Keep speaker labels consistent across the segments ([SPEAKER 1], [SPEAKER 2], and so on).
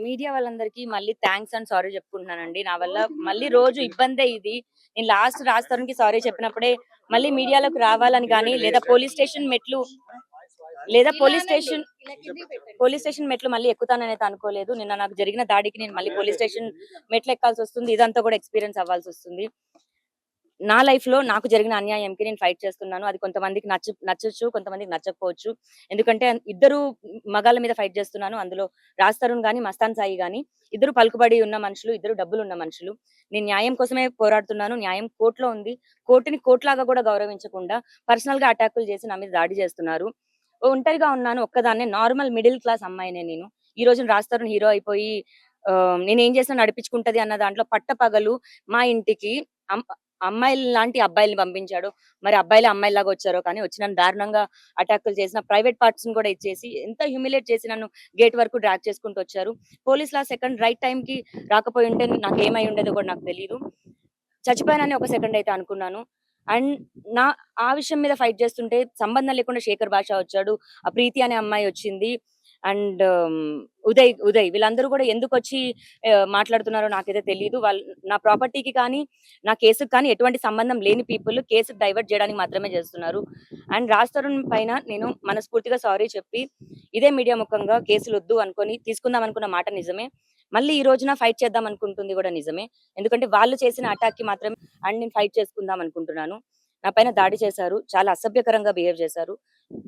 [SPEAKER 1] Media వాళ్ళందరికీ మళ్ళీ thanks and sorry చెప్పుకుంటున్నానండి. నా వల్ల మళ్ళీ రోజు ఇబ్బందే ఇది. నేను లాస్ట్ రాజ్ తరుణ్‌కి సారీ చెప్పినప్పుడే మళ్ళీ మీడియాలోకి రావాలని గాని, లేదా పోలీస్ స్టేషన్ మెట్లు మళ్ళీ ఎక్కుతాననైతే అనుకోలేదు. నిన్న నాకు జరిగిన దాడికి నేను మళ్ళీ పోలీస్ స్టేషన్ మెట్లు ఎక్కాల్సొస్తుంది. ఇదంతా కూడా ఎక్స్‌పీరియన్స్ అవ్వాల్సొస్తుంది. నా లైఫ్‌లో నాకు జరిగిన అన్యాయంకి నేను ఫైట్ చేస్తున్నాను. అది కొంతమందికి నచ్చొచ్చు, కొంతమందికి నచ్చకపోవచ్చు. ఎందుకంటే ఇద్దరు మగాళ్ళ మీద ఫైట్ చేస్తున్నాను. అందులో రాజ్ తరుణ్ గాని, మస్తాన్ సాయి గాని ఇద్దరు పలుకుబడి ఉన్న మనుషులు, ఇద్దరు డబ్బులున్న మనుషులు. నేను న్యాయం కోసమే పోరాడుతున్నాను. న్యాయం కోర్ట్‌లో ఉంది. కోర్ట్‌ని కోర్ట్‌లాగా కూడా గౌరవించకుండా పర్సనల్‌గా అటాకులు చేసి నా మీద దాడి చేస్తున్నారు. ఒంటరిగా ఉన్నాను. ఒక్కదాన్నే నార్మల్ మిడిల్ క్లాస్ అమ్మాయినే నేను. ఈ రోజున రాజ్ తరుణ్ హీరో అయిపోయి నేనేం చేసినా నడిపించుకుంటది అన్న దాంట్లో పట్టపగలు మా ఇంటికి అమ్ అమ్మాయిల్లాంటి అబ్బాయిల్ని పంపించాడు. మరి అబ్బాయిలే అమ్మాయిల్లాగా వచ్చారో కానీ వచ్చి నన్ను దారుణంగా అటాకులు చేసిన ప్రైవేట్ పార్ట్స్‌ని కూడా ఇచ్చేసి ఎంత హ్యూమిలేట్ చేసి నన్ను గేట్ వరకు డ్రాగ్ చేసుకుంటూ వచ్చారు. పోలీసులు ఆ సెకండ్ రైట్ టైమ్‌కి రాకపోయుంటే నాకేమై ఉండేదో కూడా నాకు తెలీదు. చచ్చిపోయానని ఒక సెకండ్ అయితే అనుకున్నాను. అండ్ నా ఆ విషయం మీద ఫైట్ చేస్తుంటే సంబంధం లేకుండా శేఖర్ భాష వచ్చాడు. ఆ ప్రీతి అనే అమ్మాయి వచ్చింది. అండ్ ఉదయ్ వీళ్ళందరూ కూడా ఎందుకొచ్చి మాట్లాడుతున్నారో నాకైతే తెలీదు. వాళ్ళు నా ప్రాపర్టీకి కానీ, నా కేసుకి కానీ ఎటువంటి సంబంధం లేని పీపుల్ కేసుకి డైవర్ట్ చేయడానికి మాత్రమే చేస్తున్నారు. అండ్ రాజ్ తరుణ్ పైన నేను మనస్ఫూర్తిగా సారీ చెప్పి, ఇదే మీడియా ముఖంగా కేసులొద్దు అనుకోని తీసుకుందాం అనుకున్న మాట నిజమే. మళ్ళీ ఈ రోజున ఫైట్ చేద్దాం అనుకుంటుంది కూడా నిజమే. ఎందుకంటే వాళ్ళు చేసిన అటాక్‌కి మాత్రమే అండ్ నేను ఫైట్ చేసుకుందాం అనుకుంటున్నాను. నా పైన దాడి చేశారు. చాలా అసభ్యకరంగా బిహేవ్ చేశారు.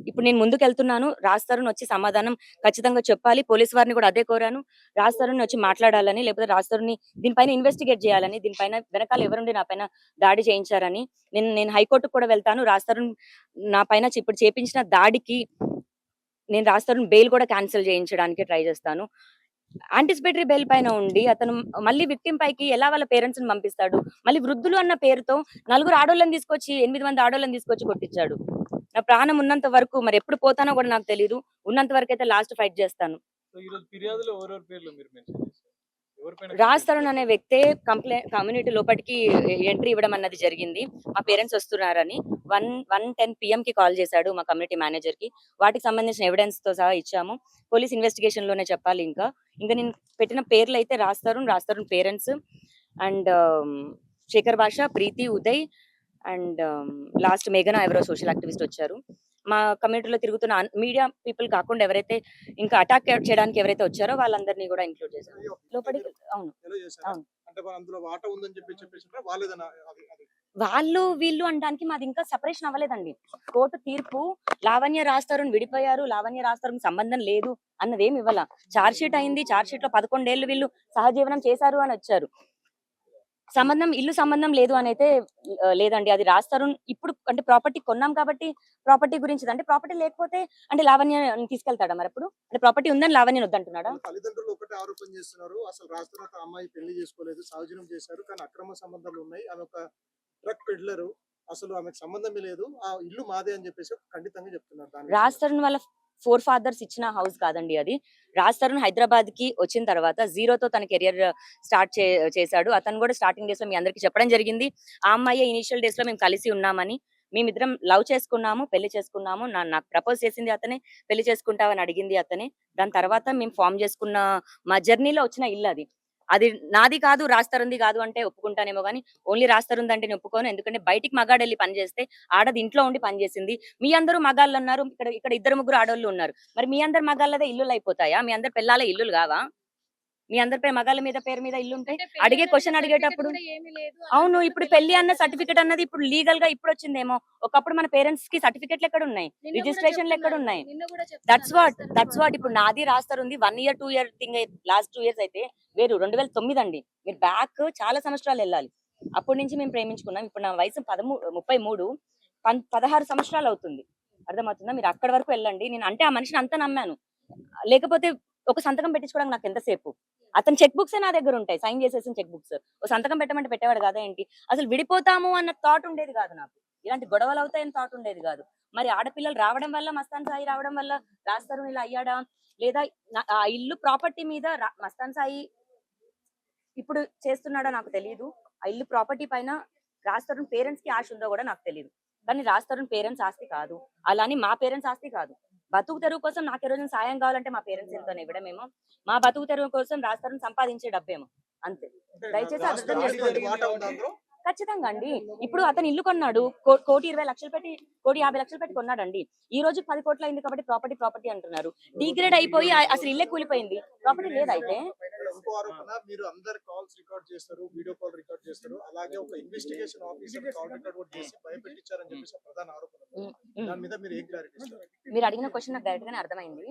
[SPEAKER 1] ఇప్పుడు నేను ముందుకెళ్తున్నాను. రాజ్ తరుణ్ వచ్చి సమాధానం ఖచ్చితంగా చెప్పాలి. పోలీస్ వారిని కూడా అదే కోరాను. రాజ్ తరుణ్ వచ్చి మాట్లాడాలని, లేకపోతే రాజ్ తరుణ్‌ని దీనిపైన ఇన్వెస్టిగేట్ చేయాలని, దీనిపైన వెనకాల ఎవరుండి నా పైన దాడి చేయించారని. నేను హైకోర్ట్‌కి కూడా వెళ్తాను. రాజ్ తరుణ్ నా పైన ఇప్పుడు చేపించిన దాడికి నేను రాజ్ తరుణ్ బెయిల్ కూడా క్యాన్సిల్ చేయించడానికి ట్రై చేస్తాను. యాంటిసిపేటరీ బెయిల్ పైన ఉండి అతను మళ్ళీ విక్టిమ్ పైకి ఎలా వాళ్ళ పేరెంట్స్‌ని పంపిస్తాడు? మళ్ళీ వృద్ధులు అన్న పేరుతో నలుగురు ఆడోళ్ళని తీసుకొచ్చి 8 మంది ఆడోళ్ళని తీసుకొచ్చి కొట్టిచ్చాడు. నా ప్రాణం ఉన్నంత వరకు మరెప్పుడు పోతానో కూడా నాకు తెలీదు. ఉన్నంత వరకైతే లాస్ట్ ఫైట్ చేస్తాను.
[SPEAKER 2] సో ఈరోజు ఫిర్యాదులో ఎవరెవరి పేర్లు మీరు మెన్షన్ చేశారు? ఎవరి పైన
[SPEAKER 1] రాజ్
[SPEAKER 2] కంప్లెయింట్
[SPEAKER 1] తరుణ్
[SPEAKER 2] ఇచ్చారు?
[SPEAKER 1] అనే వ్యక్తే కమ్యూనిటీ లోపటికి ఎంట్రీ ఇవ్వడం అన్నది జరిగింది. మా పేరెంట్స్ వస్తున్నారని 1:10 పీఎంకి కాల్ చేశాడు మా కమ్యూనిటీ మేనేజర్‌కి. వాటికి సంబంధించిన ఎవిడెన్స్‌తో సహా ఇచ్చాము. పోలీస్ ఇన్వెస్టిగేషన్‌లోనే చెప్పాలి ఇంకా. నేను పెట్టిన పేర్లయితే రాజ్ తరుణ్ పేరెంట్స్ అండ్ శేఖర్ భాష, ప్రీతి, ఉదయ్ అండ్ లాస్ట్ మేఘన ఎవరో సోషల్ యాక్టివిస్ట్ వచ్చారు. మా కమ్యూనిటీలో తిరుగుతున్న మీడియా పీపుల్ కాకుండా ఎవరైతే ఇంకా అటాక్ చేయడానికి ఎవరైతే వచ్చారో వాళ్ళందరినీ కూడా ఇంక్లూడ్ చేశారు.
[SPEAKER 2] అయ్యో! అంటే
[SPEAKER 1] లోపలికి
[SPEAKER 2] మీరు
[SPEAKER 1] అవును.
[SPEAKER 2] ఎలా చేశారా?
[SPEAKER 1] అవును.
[SPEAKER 2] అంటే మరి అందులో వాటా ఉందని చెప్పేసిండ్రా? వాళ్ళేదన్నా అది
[SPEAKER 1] వాళ్ళు, వీళ్ళు అనడానికి మాది ఇంకా సెపరేషన్ అవ్వలేదండి. కోర్టు తీర్పు లావణ్య, రాజ్ తరుణ్ విడిపోయారు. లావణ్య, రాజ్ తరుణ్ సంబంధం లేదు అన్నదేమి ఇవ్వల. చార్జ్ షీట్ అయింది. చార్జ్ షీట్‌లో 11 ఏళ్ళు వీళ్ళు సహజీవనం చేశారు అని వచ్చారు. ఇల్లు సంబంధం లేదు అనైతే లేదండి. అది రాజ్ తరుణ్ ఇప్పుడు అంటే ప్రాపర్టీ కొన్నాం కాబట్టి ప్రాపర్టీ గురించిది. అంటే ప్రాపర్టీ లేకపోతే అంటే లావణ్యని తీసుకెళ్తాడా మరప్పుడు? అంటే ప్రాపర్టీ ఉందని లావణ్యని వద్దంటున్నాడా?
[SPEAKER 2] వాళ్ళ తల్లిదండ్రులు ఒకటే ఆరోపణ చేస్తున్నారు. అసలు రాజ్ తరుణ్ ఆ అమ్మాయి పెళ్లి చేసుకోలేదు. సహజీవనం చేశారు. కానీ అక్రమ సంబంధాలు ఉన్నాయి. ఆమె ఒక డ్రగ్ పెడ్లరు. అసలు ఆమెకు సంబంధమే లేదు. ఆ ఇల్లు మాదే అని చెప్పేసి ఖండితంగా చెప్తున్నారు దాని
[SPEAKER 1] రాజ్
[SPEAKER 2] విషయంలో.
[SPEAKER 1] తరుణ్ వాళ్ళ ఫోర్ ఫాదర్స్ ఇచ్చిన హౌస్ కాదండి అది. రాజ్ తరుణ్ హైదరాబాద్‌కి వచ్చిన తర్వాత జీరోతో తన కెరియర్ స్టార్ట్ చేశాడు. అతను కూడా స్టార్టింగ్ డేస్‌లో మీ అందరికి చెప్పడం జరిగింది. ఆ అమ్మాయే ఇనీషియల్ డేస్‌లో మేము కలిసి ఉన్నామని. మేమిద్దరం లవ్ చేసుకున్నాము, పెళ్లి చేసుకున్నాము. నాకు ప్రపోజ్ చేసింది అతనే, పెళ్లి చేసుకుంటావని అడిగింది అతనే. దాని తర్వాత మేము ఫార్మ్ చేసుకున్న మా జర్నీలో వచ్చిన ఇల్లది. అది నాది కాదు, రాజ్ తరుణ్‌ది కాదు అంటే ఒప్పుకుంటానేమో గానీ, ఓన్లీ రాజ్ తరుణ్‌ది అంటే నేను ఒప్పుకోను. ఎందుకంటే బయటికి మగాడెళ్లి పని చేస్తే, ఆడది ఇంట్లో ఉండి పని చేసింది. మీ అందరూ మగాళ్ళన్నారు. ఇక్కడ ఇద్దరు ముగ్గురు ఆడోళ్ళు ఉన్నారు. మరి మీ అందరి మగాళ్ళదే ఇల్లులయిపోతాయా? మీ అందరి పెళ్ళాలే ఇల్లులు గావా? మీ అందరి మగాళ్ళ మీద పేరు మీద ఇల్లుంటే
[SPEAKER 3] అంటే
[SPEAKER 1] అడిగే
[SPEAKER 3] పెళ్ళన్నదన్న
[SPEAKER 1] క్వెషన్
[SPEAKER 3] సర్టిఫికేట్
[SPEAKER 1] అడిగేటప్పుడు
[SPEAKER 3] కూడా ఏమీ లేదు
[SPEAKER 1] అవును.
[SPEAKER 3] అలాంటప్పుడు
[SPEAKER 1] ఇప్పుడు పెళ్లి
[SPEAKER 3] పెళ్ళెట్లా
[SPEAKER 1] అన్న
[SPEAKER 3] అవుతది
[SPEAKER 1] సర్టిఫికేట్
[SPEAKER 3] చెప్పండి?
[SPEAKER 1] అన్నది ఇప్పుడు లీగల్‌గా ఇప్పుడొచ్చిందేమో. ఒకప్పుడు మన పేరెంట్స్‌కి సర్టిఫికేట్‌లు ఎక్కడున్నాయి? రిజిస్ట్రేషన్‌లు ఎక్కడున్నాయి?
[SPEAKER 3] నిన్న గూడా చెప్తున్నారు రాజ్ తరుణ్
[SPEAKER 1] దట్స్
[SPEAKER 3] వాళ్ళు.
[SPEAKER 1] వాట్. ఇప్పుడు నాది రాజ్ తరుణ్‌ది 1 year, 2 year thing last 2 years అయితే వేరు. 2009 అండి. మీరు బ్యాక్ చాలా సంవత్సరాలెళ్ళాలి. అప్పటి నుంచి మేము ప్రేమించుకున్నాం. ఇప్పుడు నా వయసు 33 16 సంవత్సరాలవుతుంది. అర్థమవుతుందా? మీరు అక్కడి వరకు వెళ్ళండి. నేను అంటే ఆ మనిషిని అంత నమ్మాను. లేకపోతే ఒక సంతకం పెట్టించుకోవడానికి నాకెంత సేపు? అతని చెక్ బుక్సే నా దగ్గరుంటాయి. సైన్ చేసేసిన చెక్ బుక్స్. ఓ సంతకం పెట్టమంటే పెట్టేవాడు కాదా ఏంటి? అసలు విడిపోతాము అన్న థాట్ ఉండేది కాదు నాకు. ఇలాంటి గొడవలవుతాయని థాట్ ఉండేది కాదు. మరి ఆడపిల్లలు రావడం వల్ల, మస్తాన్ సాయి రావడం వల్ల రాజ్ తరుణ్ ఇలా అయ్యాడా? లేదా ఆ ఇల్లు ప్రాపర్టీ మీద మస్తాన్ సాయి ఇప్పుడు చేస్తున్నాడో నాకు తెలీదు. ఆ ఇల్లు ప్రాపర్టీ పైన రాజ్ తరుణ్ పేరెంట్స్‌కి ఆశ ఉందో కూడా నాకు తెలీదు. కానీ రాజ్ తరుణ్ పేరెంట్స్ ఆస్తి కాదు. అలా అని మా పేరెంట్స్ ఆస్తి కాదు. బతుకు తెరువు కోసం నాకు ఈ రోజు సాయం కావాలంటే మా పేరెంట్స్ ఎంతో ఇవ్వడమేమో, మా బతుకు తెరువు కోసం రాజతరుణ్ సంపాదించే డబ్బేమో అంతే.
[SPEAKER 2] అంటే
[SPEAKER 1] దయచేసి
[SPEAKER 2] రాజ్
[SPEAKER 1] అర్థం
[SPEAKER 2] తరుణ్
[SPEAKER 1] చేసుకోండి.
[SPEAKER 2] వాటా ఉందా అందులో?
[SPEAKER 1] ఖచ్చితంగా అండి. ఇప్పుడు అతను ఇల్లు కొన్నాడు, 1,20,00,000 పెట్టి 1,50,00,000 పెట్టి కొన్నాడండి. ఈ రోజు 10 కోట్లు అయింది కాబట్టి ప్రాపర్టీ అంటున్నారు. డిగ్రేడ్ అయిపోయి అసలు ఇల్లే కూలిపోయింది, ప్రాపర్టీ లేదైతే.
[SPEAKER 2] ఇక్కడ ఇంకో ఆరోపణ, మీరు అందరి కాల్స్ రికార్డ్ చేస్తారు, వీడియో కాల్ రికార్డ్ చేస్తారు, అలాగే ఒక ఇన్వెస్టిగేషన్ ఆఫీసర్ కాల్ రికార్డ్ కూడా చేసి భయపెట్టించారని చెప్పేసి ఒక ప్రధాన ఆరోపణ. దాని మీద మీరు ఏం క్లారిటీ ఇస్తారు?
[SPEAKER 1] మీరు అడిగిన క్వశ్చన్ నాకు డైరెక్ట్ గానే అర్థమైంది.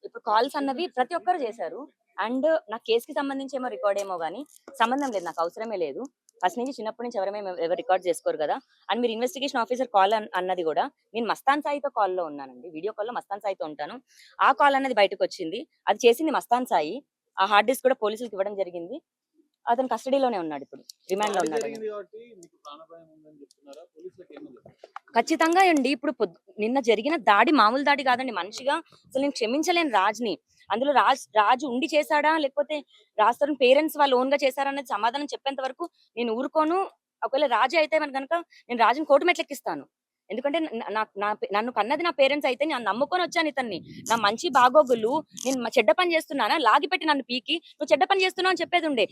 [SPEAKER 1] ఇప్పుడు కాల్స్ అన్నవి ప్రతి ఒక్కరు చేశారు. అండ్ నా కేసుకి సంబంధించి ఏమో రికార్డ్ ఏమో గానీ సంబంధం లేదు, నాకు అవసరమే లేదు. ఫస్ట్ నుంచి చిన్నప్పటి నుంచి ఎవరు రికార్డ్ చేసుకోరు కదా. అండ్ మీరు ఇన్వెస్టిగేషన్ ఆఫీసర్ కాల్ అన్నది కూడా నేను మస్తాన్ సాయితో కాల్లో ఉన్నానండి, వీడియో కాల్లో మస్తాన్ సాయితో ఉంటాను. ఆ కాల్ అన్నది బయటకు వచ్చింది, అది చేసింది మస్తాన్ సాయి. ఆ హార్డ్ డిస్క్ కూడా పోలీసులకు ఇవ్వడం జరిగింది. అతను కస్టడీలోనే ఉన్నాడు, ఇప్పుడు రిమాండ్ లో ఉన్నాడు. ఖచ్చితంగా అండి. ఇప్పుడు నిన్న జరిగిన దాడి మామూలు దాడి కాదండి. మనిషిగా అసలు నేను క్షమించలేను రాజ్ని. అందులో రాజు ఉండి చేశాడా లేకపోతే రాజ్ పేరెంట్స్ వాళ్ళు ఓన్ గా చేశారా అనేది సమాధానం చెప్పేంత వరకు నేను ఊరుకోను. ఒకవేళ రాజు అయితే మన కనుక నేను రాజుని కోర్టు మెట్లెక్కిస్తాను. ఎందుకంటే నన్ను కన్నది నా పేరెంట్స్ అయితే నేను నమ్ముకొని వచ్చాను ఇతన్ని. నా మంచి బాగోగులు నేను చెడ్డ పని చేస్తున్నానా లాగి పెట్టి నన్ను పీకి నువ్వు చెడ్డ పని చేస్తున్నావు అని చెప్పేది ఉండే.